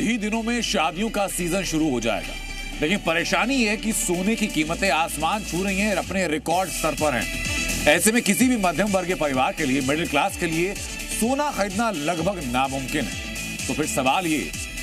ही दिनों में शादियों का सीजन शुरू हो जाएगा, लेकिन परेशानी है कि सोने की कीमतें आसमान छू रही हैं और अपने रिकॉर्ड स्तर पर हैं। ऐसे में किसी भी मध्यम वर्गीय परिवार के लिए, मिडिल क्लास के लिए सोना खरीदना लगभग नामुमकिन है। तो फिर सवाल ये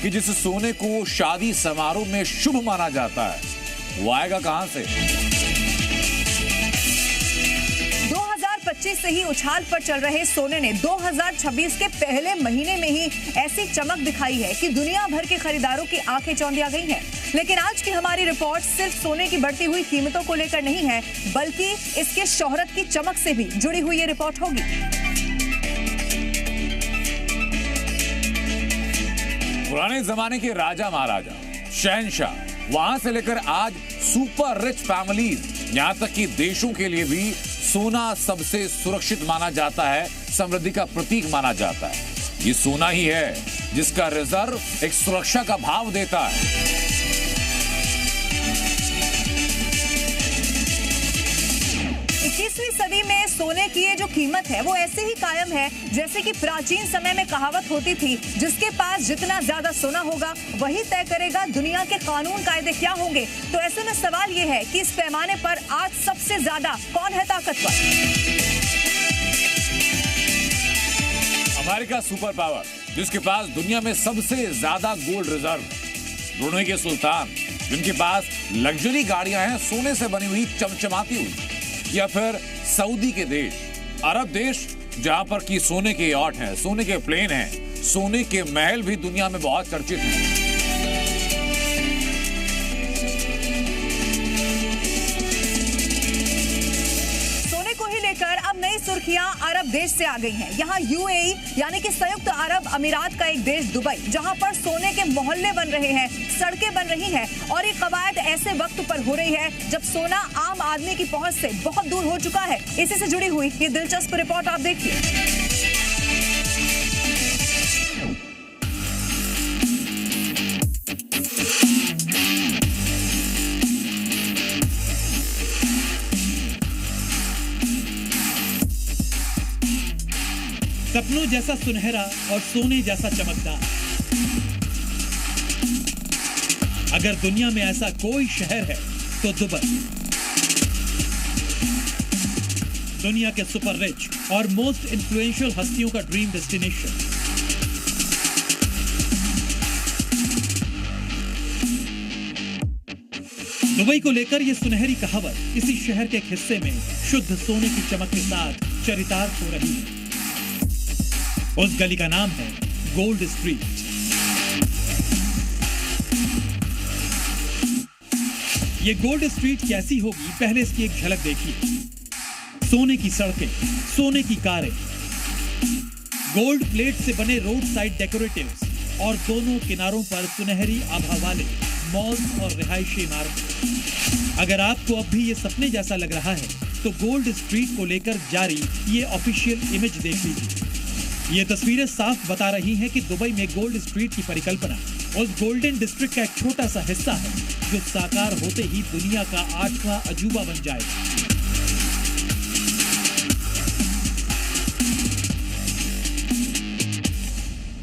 कि जिस सोने को शादी समारोह में शुभ माना जाता है, वो आएगा कहां से? 2025 से ही उछाल पर चल रहे सोने ने 2026 के पहले महीने में ही ऐसी चमक दिखाई है कि दुनिया भर के खरीदारों की आंखें चौंधिया गई हैं। लेकिन आज की हमारी रिपोर्ट सिर्फ सोने की बढ़ती हुई कीमतों को लेकर नहीं है, बल्कि इसके शोहरत की चमक से भी जुड़ी हुई ये रिपोर्ट होगी। पुराने जमाने के राजा महाराजा, शहंशाह, वहां से लेकर आज सुपर रिच फैमिलीज, यहां तक कि देशों के लिए भी सोना सबसे सुरक्षित माना जाता है, समृद्धि का प्रतीक माना जाता है। ये सोना ही है जिसका रिजर्व एक सुरक्षा का भाव देता है। 21वीं सदी में सोने की ये जो कीमत है वो ऐसे ही कायम है जैसे कि प्राचीन समय में कहावत होती थी, जिसके पास जितना ज्यादा सोना होगा वही तय करेगा दुनिया के कानून कायदे क्या होंगे। तो ऐसे में सवाल ये है कि इस पैमाने पर आज सबसे ज्यादा कौन है ताकतवर? अमेरिका सुपर पावर, जिसके पास दुनिया में सबसे ज्यादा गोल्ड रिजर्व, ब्रुनेई के सुल्तान, जिनके पास लग्जरी गाड़ियां हैं सोने से बनी हुई चमचमाती हुई, या फिर सऊदी के देश, अरब देश, जहां पर की सोने के यॉट हैं, सोने के प्लेन हैं, सोने के महल भी दुनिया में बहुत चर्चित हैं। अब नई सुर्खियां अरब देश से आ गई हैं। यहाँ यूएई यानी कि संयुक्त अरब अमीरात का एक देश दुबई, जहां पर सोने के मोहल्ले बन रहे हैं, सड़कें बन रही हैं, और ये कवायद ऐसे वक्त पर हो रही है जब सोना आम आदमी की पहुंच से बहुत दूर हो चुका है। इसी से जुड़ी हुई ये दिलचस्प रिपोर्ट आप देखिए। सपनों जैसा सुनहरा और सोने जैसा चमकदार। अगर दुनिया में ऐसा कोई शहर है तो दुबई। दुनिया के सुपर रिच और मोस्ट इन्फ्लुएंशियल हस्तियों का ड्रीम डेस्टिनेशन। दुबई को लेकर यह सुनहरी कहावत इसी शहर के एक हिस्से में शुद्ध सोने की चमक के साथ चरितार्थ हो रही है। उस गली का नाम है गोल्ड स्ट्रीट। ये गोल्ड स्ट्रीट कैसी होगी, पहले इसकी एक झलक देखिए। सोने की सड़कें, सोने की कारें, गोल्ड प्लेट से बने रोड साइड डेकोरेटिव्स और दोनों किनारों पर सुनहरी आभा वाले मॉल्स और रिहायशी इमारतें। अगर आपको अब भी ये सपने जैसा लग रहा है तो गोल्ड स्ट्रीट को लेकर जारी ये ऑफिशियल इमेज देख लीजिए। ये तस्वीरें साफ बता रही हैं कि दुबई में गोल्ड स्ट्रीट की परिकल्पना उस गोल्डन डिस्ट्रिक्ट का एक छोटा सा हिस्सा है जो साकार होते ही दुनिया का 8वां अजूबा बन जाएगा।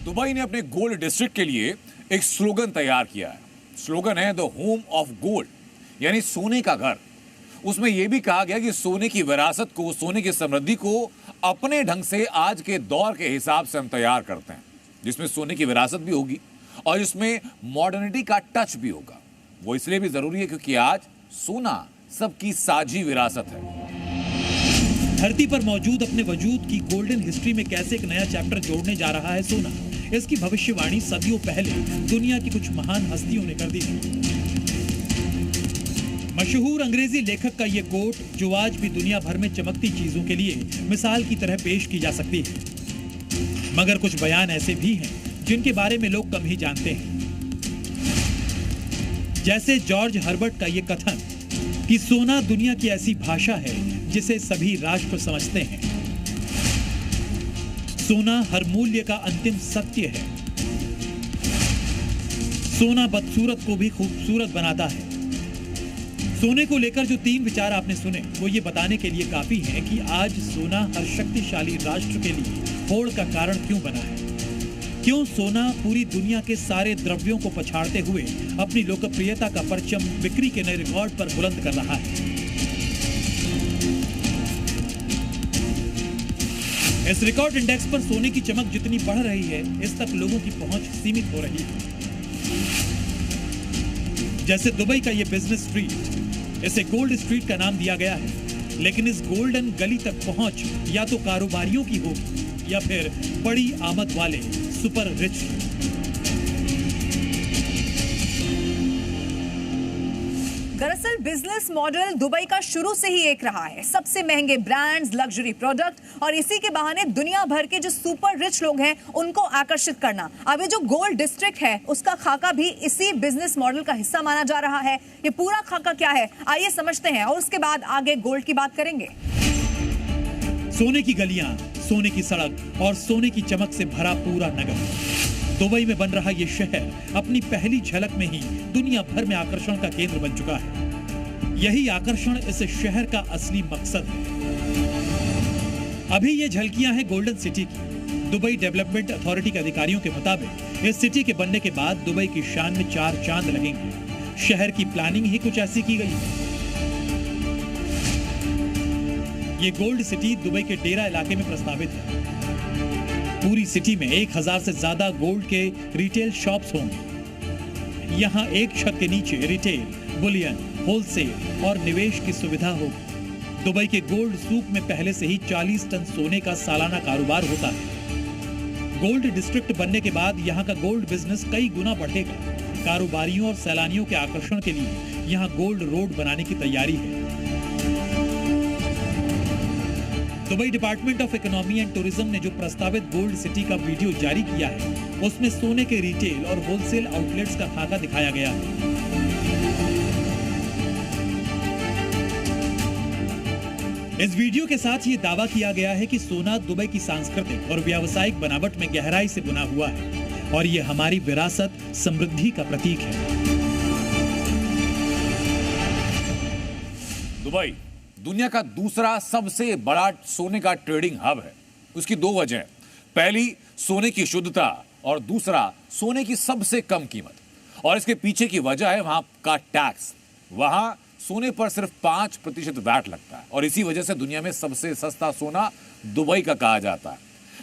दुबई ने अपने गोल्ड डिस्ट्रिक्ट के लिए एक स्लोगन तैयार किया है। स्लोगन है द होम ऑफ गोल्ड, यानी सोने का घर। उसमें यह भी कहा गया कि सोने की विरासत को, सोने की समृद्धि को अपने ढंग से आज के दौर के हिसाब से हम तैयार करते हैं, जिसमें सोने की विरासत भी होगी और इसमें मॉडर्निटी का टच भी होगा। वो इसलिए भी जरूरी है क्योंकि आज सोना सबकी साझी विरासत है। धरती पर मौजूद अपने वजूद की गोल्डन हिस्ट्री में कैसे एक नया चैप्टर जोड़ने जा रहा है सोना, इसकी भविष्यवाणी सदियों पहले दुनिया की कुछ महान हस्तियों ने कर दी थी। मशहूर अंग्रेजी लेखक का यह कोट, जो आज भी दुनिया भर में चमकती चीजों के लिए मिसाल की तरह पेश की जा सकती है। मगर कुछ बयान ऐसे भी हैं जिनके बारे में लोग कम ही जानते हैं। जैसे जॉर्ज हर्बर्ट का यह कथन कि सोना दुनिया की ऐसी भाषा है जिसे सभी राष्ट्र समझते हैं। सोना हर मूल्य का अंतिम सत्य है। सोना बदसूरत को भी खूबसूरत बनाता है। सोने को लेकर जो 3 विचार आपने सुने वो ये बताने के लिए काफी हैं कि आज सोना हर शक्तिशाली राष्ट्र के लिए होड़ का कारण क्यों बना है। क्यों सोना पूरी दुनिया के सारे द्रव्यों को पछाड़ते हुए अपनी लोकप्रियता का परचम बिक्री के नए रिकॉर्ड पर बुलंद कर रहा है? इस रिकॉर्ड इंडेक्स पर सोने की चमक जितनी बढ़ रही है, इस तक लोगों की पहुंच सीमित हो रही है। जैसे दुबई का ये बिजनेस स्ट्रीट, इसे गोल्ड स्ट्रीट का नाम दिया गया है, लेकिन इस गोल्डन गली तक पहुंच या तो कारोबारियों की होगी या फिर बड़ी आमद वाले सुपर रिच की। दरअसल बिजनेस मॉडल दुबई का शुरू से ही एक रहा है, सबसे महंगे ब्रांड्स, लग्जरी प्रोडक्ट और इसी के बहाने दुनिया भर के जो सुपर रिच लोग हैं उनको आकर्षित करना। अब ये जो गोल्ड डिस्ट्रिक्ट है उसका खाका भी इसी बिजनेस मॉडल का हिस्सा माना जा रहा है। ये पूरा खाका क्या है, आइए समझते हैं और उसके बाद आगे गोल्ड की बात करेंगे। सोने की गलियां, सोने की सड़क और सोने की चमक से भरा पूरा नगर। दुबई में बन रहा ये शहर अपनी पहली झलक में ही दुनिया भर में आकर्षण का केंद्र बन चुका है। यही आकर्षण इस शहर का असली मकसद है। अभी ये झलकियां हैं गोल्डन सिटी की। दुबई डेवलपमेंट अथॉरिटी के अधिकारियों के मुताबिक इस सिटी के बनने के बाद दुबई की शान में 4 चांद लगेंगे। शहर की प्लानिंग ही कुछ ऐसी की गई है। ये गोल्ड सिटी दुबई के डेरा इलाके में प्रस्तावित है। पूरी सिटी में 1000 से ज्यादा गोल्ड के रिटेल शॉप्स होंगे। यहाँ एक छत के नीचे रिटेल, बुलियन, होलसेल और निवेश की सुविधा होगी। दुबई के गोल्ड सूक में पहले से ही 40 टन सोने का सालाना कारोबार होता है। गोल्ड डिस्ट्रिक्ट बनने के बाद यहाँ का गोल्ड बिजनेस कई गुना बढ़ेगा। कारोबारियों और सैलानियों के आकर्षण के लिए यहाँ गोल्ड रोड बनाने की तैयारी है। Dubai department of economy and tourism ने जो प्रस्तावित गोल्ड सिटी का वीडियो जारी किया है, उसमें सोने के रिटेल और होलसेल आउटलेट्स का खाका दिखाया गया है। इस वीडियो के साथ ये दावा किया गया है कि सोना दुबई की सांस्कृतिक और व्यावसायिक बनावट में गहराई से बुना हुआ है और ये हमारी विरासत, समृद्धि का प्रतीक है। दुबई दुनिया का दूसरा सबसे बड़ा सोने का ट्रेडिंग हब है। उसकी 2 वजह, पहली सोने की शुद्धता और दूसरा सोने की सबसे कम कीमत। और इसके पीछे की वजह है वहां का टैक्स। वहां सोने पर सिर्फ 5% वैट लगता है और इसी वजह से दुनिया में सबसे सस्ता सोना दुबई का कहा जाता है।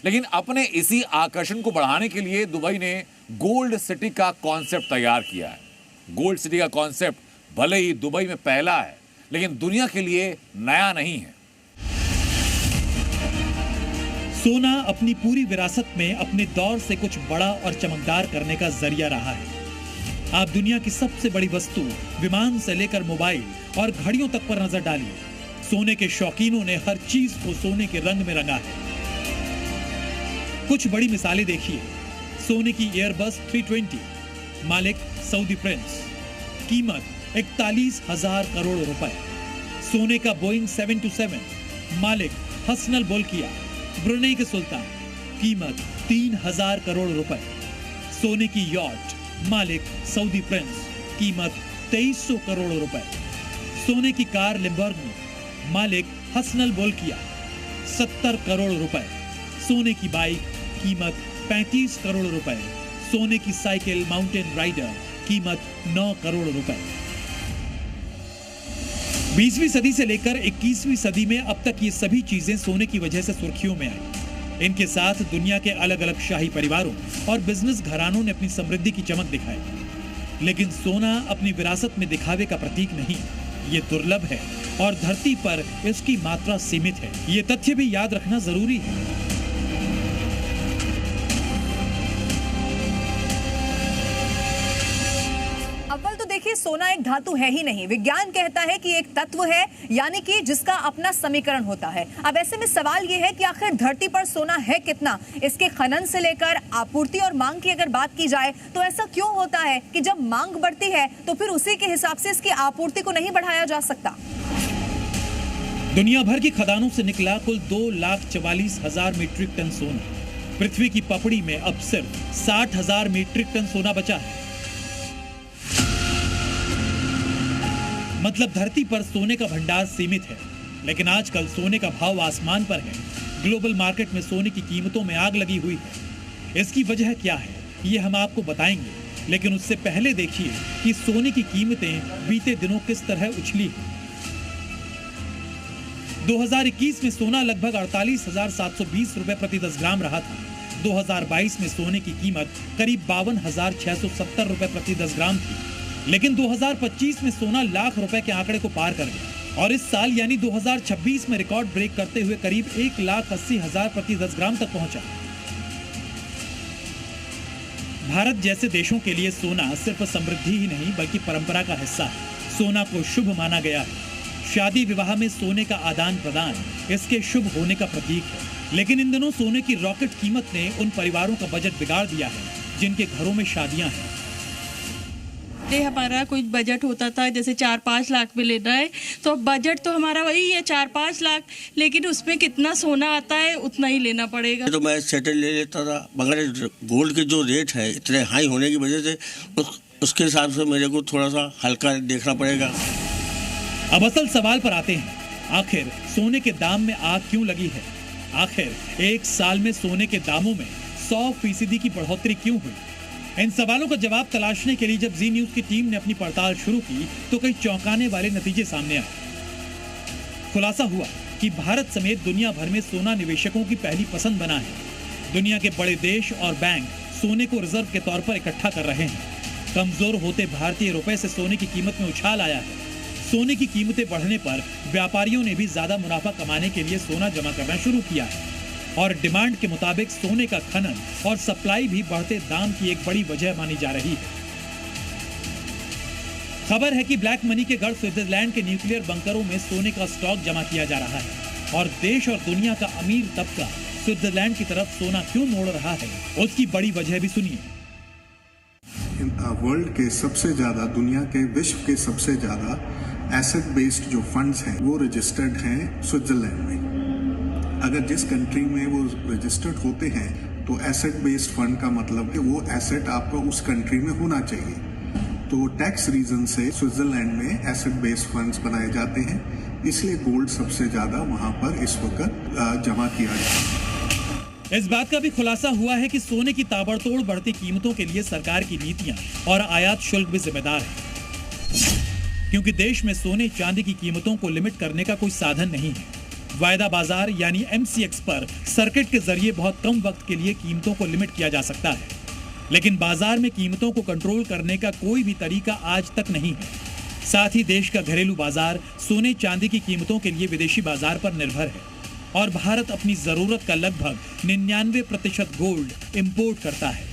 लेकिन अपने इसी आकर्षण को बढ़ाने के लिए दुबई ने गोल्ड सिटी का कॉन्सेप्ट तैयार किया है। गोल्ड सिटी का कॉन्सेप्ट भले ही दुबई में पहला है, लेकिन दुनिया के लिए नया नहीं है। सोना अपनी पूरी विरासत में अपने दौर से कुछ बड़ा और चमकदार करने का जरिया रहा है। आप दुनिया की सबसे बड़ी वस्तु, विमान से लेकर मोबाइल और घड़ियों तक पर नजर डालिए। सोने के शौकीनों ने हर चीज को सोने के रंग में रंगा है। कुछ बड़ी मिसालें देखिए। सोने की एयरबस 320, मालिक सऊदी प्रिंस, कीमत 41,000 करोड़ रुपए। सोने का बोइंग 727, मालिक हसनल बोल्किया, ब्रुनेई के सुल्तान, कीमत 3,000 करोड़ रुपए। सोने की यॉट, मालिक सऊदी प्रिंस, कीमत 2300 करोड़ रुपए। सोने की कार लिम्बोर्गिनी, मालिक हसनल बोल्किया, 70 करोड़ रुपए। सोने की बाइक, कीमत 35 करोड़ रुपए। सोने की साइकिल माउंटेन राइडर, कीमत 9 करोड़ रुपए। 20वीं सदी से लेकर 21वीं सदी में अब तक ये सभी चीजें सोने की वजह से सुर्खियों में आई। इनके साथ दुनिया के अलग अलग शाही परिवारों और बिजनेस घरानों ने अपनी समृद्धि की चमक दिखाई। लेकिन सोना अपनी विरासत में दिखावे का प्रतीक नहीं, ये दुर्लभ है और धरती पर इसकी मात्रा सीमित है। ये तथ्य भी याद रखना जरूरी है। अव्वल तो देखिए, सोना एक धातु है ही नहीं। विज्ञान कहता है कि एक तत्व है, यानी कि जिसका अपना समीकरण होता है। अब ऐसे में सवाल यह है कि आखिर धरती पर सोना है कितना। इसके खनन से लेकर आपूर्ति और मांग की अगर बात की जाए तो ऐसा क्यों होता है कि जब मांग बढ़ती है तो फिर उसी के हिसाब से इसकी आपूर्ति को नहीं बढ़ाया जा सकता। दुनिया भर की खदानों से निकला कुल 2,44,000 मीट्रिक टन सोना। पृथ्वी की पपड़ी में अब सिर्फ 60,000 मीट्रिक टन सोना बचा है। मतलब धरती पर सोने का भंडार सीमित है। लेकिन आजकल सोने का भाव आसमान पर है। ग्लोबल मार्केट में सोने की कीमतों में आग लगी हुई है। इसकी वजह क्या है ये हम आपको बताएंगे, लेकिन उससे पहले देखिए कि सोने की कीमतें बीते दिनों किस तरह उछली हैं। 2021 में सोना लगभग 48,720 रुपए प्रति 10 ग्राम रहा था। 2022 में सोने की कीमत करीब 52,670 रुपए प्रति 10 ग्राम थी, लेकिन 2025 में सोना लाख रुपए के आंकड़े को पार कर गया और इस साल यानी 2026 में रिकॉर्ड ब्रेक करते हुए करीब 1,80,000 प्रति 10 ग्राम तक पहुंचा। भारत जैसे देशों के लिए सोना सिर्फ समृद्धि ही नहीं बल्कि परंपरा का हिस्सा है। सोना को शुभ माना गया है। शादी विवाह में सोने का आदान प्रदान इसके शुभ होने का प्रतीक है। लेकिन इन दिनों सोने की रॉकेट कीमत ने उन परिवारों का बजट बिगाड़ दिया है जिनके घरों में शादियां हैं। हमारा कोई बजट होता था जैसे 4-5 लाख में लेना है, तो बजट तो हमारा वही है 4-5 लाख, लेकिन उसमें कितना सोना आता है उतना ही लेना पड़ेगा। तो मैं सेटल ले लेता था, मगर गोल्ड के जो रेट है इतने हाई होने की वजह से उसके हिसाब से मेरे को थोड़ा सा हल्का देखना पड़ेगा। अब असल सवाल पर आते हैं, आखिर सोने के दाम में आग क्यों लगी है? आखिर एक साल में सोने के दामों में 100% की बढ़ोतरी क्यों हुई? इन सवालों का जवाब तलाशने के लिए जब जी न्यूज की टीम ने अपनी पड़ताल शुरू की तो कई चौंकाने वाले नतीजे सामने आए। खुलासा हुआ कि भारत समेत दुनिया भर में सोना निवेशकों की पहली पसंद बना है। दुनिया के बड़े देश और बैंक सोने को रिजर्व के तौर पर इकट्ठा कर रहे हैं। कमजोर होते भारतीय रुपए से सोने की कीमत में उछाल आया है। सोने की कीमतें बढ़ने पर व्यापारियों ने भी ज्यादा मुनाफा कमाने के लिए सोना जमा करना शुरू किया है और डिमांड के मुताबिक सोने का खनन और सप्लाई भी बढ़ते दाम की एक बड़ी वजह मानी जा रही है। खबर है कि ब्लैक मनी के गढ़ स्विट्जरलैंड के न्यूक्लियर बंकरों में सोने का स्टॉक जमा किया जा रहा है और देश और दुनिया का अमीर तबका स्विट्जरलैंड की तरफ सोना क्यों मोड़ रहा है, उसकी बड़ी वजह भी सुनिए। वर्ल्ड के सबसे ज्यादा, दुनिया के विश्व के सबसे ज्यादा एसेट बेस्ड जो फंड्स हैं वो रजिस्टर्ड हैं स्विट्जरलैंड में। अगर जिस कंट्री में वो रजिस्टर्ड होते हैं तो एसेट बेस्ड फंड का मतलब है वो एसेट आपका उस कंट्री में होना चाहिए। तो टैक्स रीजन से स्विट्जरलैंड में एसेट बेस्ड फंड्स बनाए जाते हैं, इसलिए गोल्ड सबसे ज्यादा वहां पर इस वक्त जमा किया जाता है। इस बात का भी खुलासा हुआ है कि सोने की ताबड़तोड़ बढ़ती कीमतों के लिए सरकार की नीतियां और आयात शुल्क भी जिम्मेदार है, क्योंकि देश में सोने चांदी की कीमतों को लिमिट करने का कोई साधन नहीं है। वायदा बाजार यानी MCX पर सर्किट के जरिए बहुत कम वक्त के लिए कीमतों को लिमिट किया जा सकता है, लेकिन बाजार में कीमतों को कंट्रोल करने का कोई भी तरीका आज तक नहीं है। साथ ही देश का घरेलू बाजार सोने चांदी की कीमतों के लिए विदेशी बाजार पर निर्भर है और भारत अपनी जरूरत का लगभग 99% गोल्ड इंपोर्ट करता है।